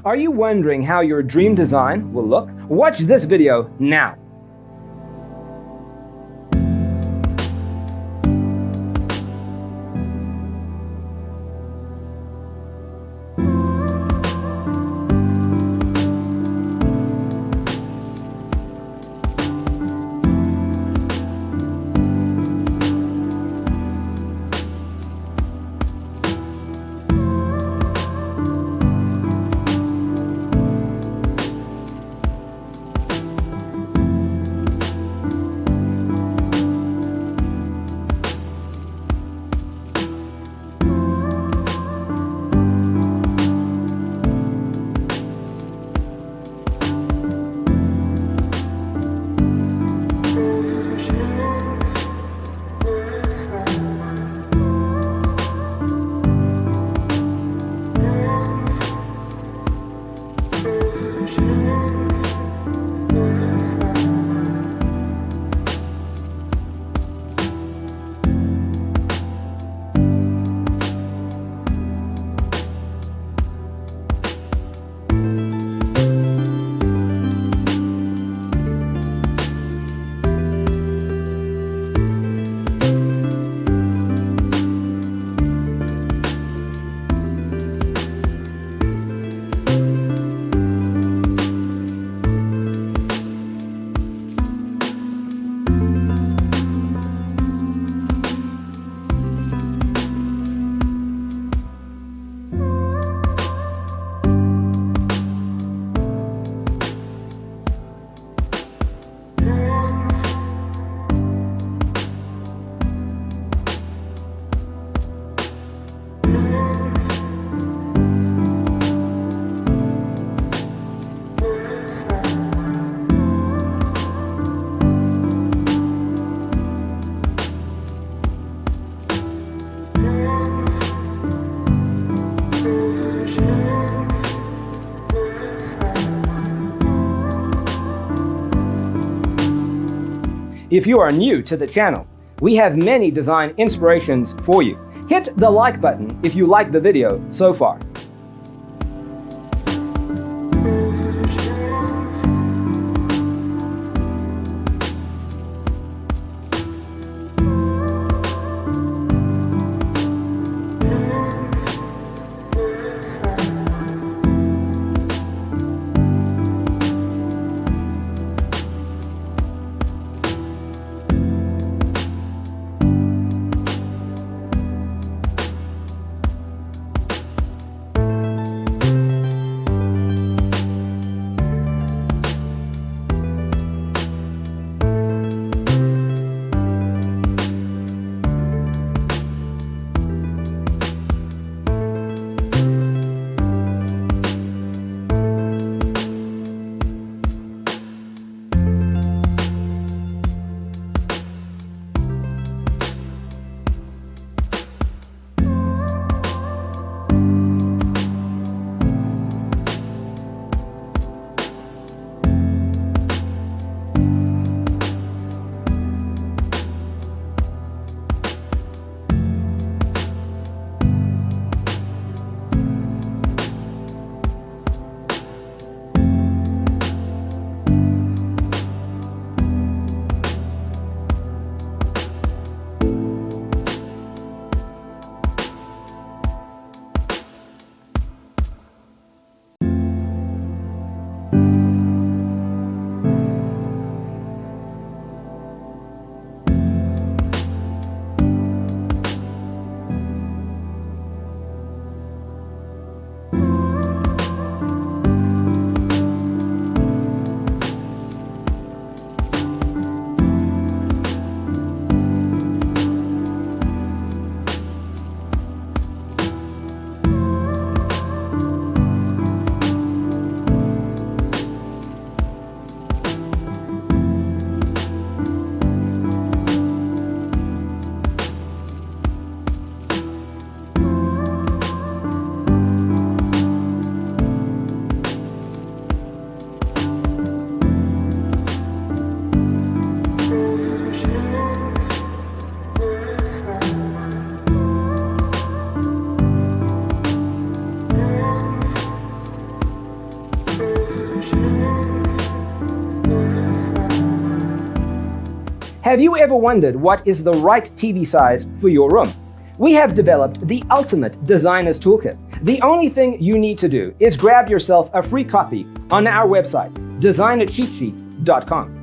Are you wondering how your dream design will look? Watch this video now. If you are new to the channel, we have many design inspirations for you. Hit the like button if you like the video so far. Have you ever wondered what is the right TV size for your room? We have developed the ultimate designer's toolkit. The only thing you need to do is grab yourself a free copy on our website, designercheatsheet.com.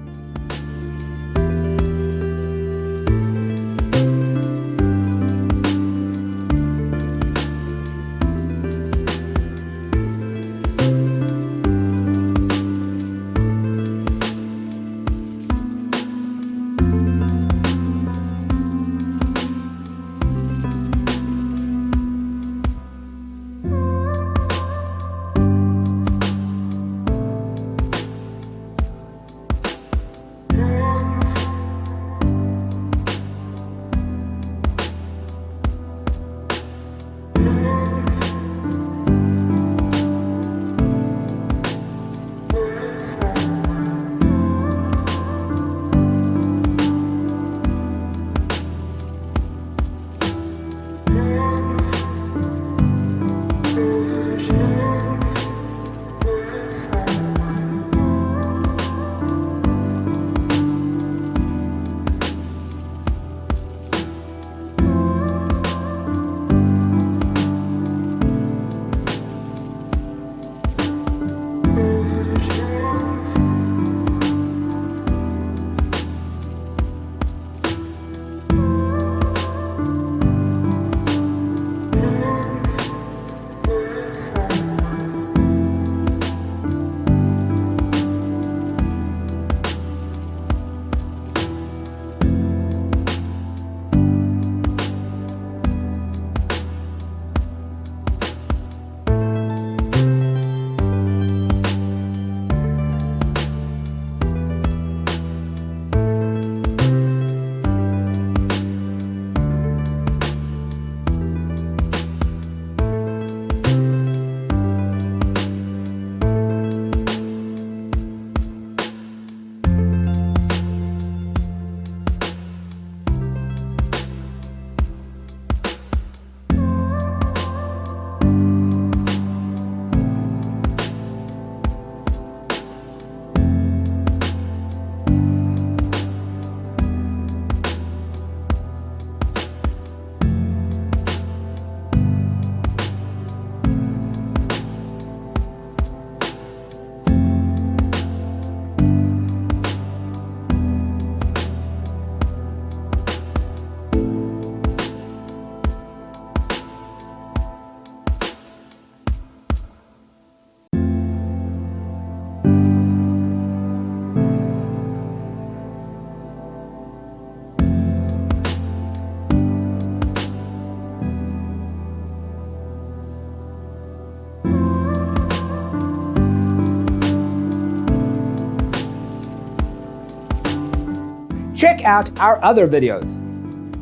Check out our other videos.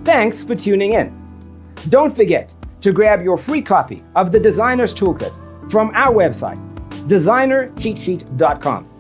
Thanks for tuning in. Don't forget to grab your free copy of the Designer's Toolkit from our website, designercheatsheet.com.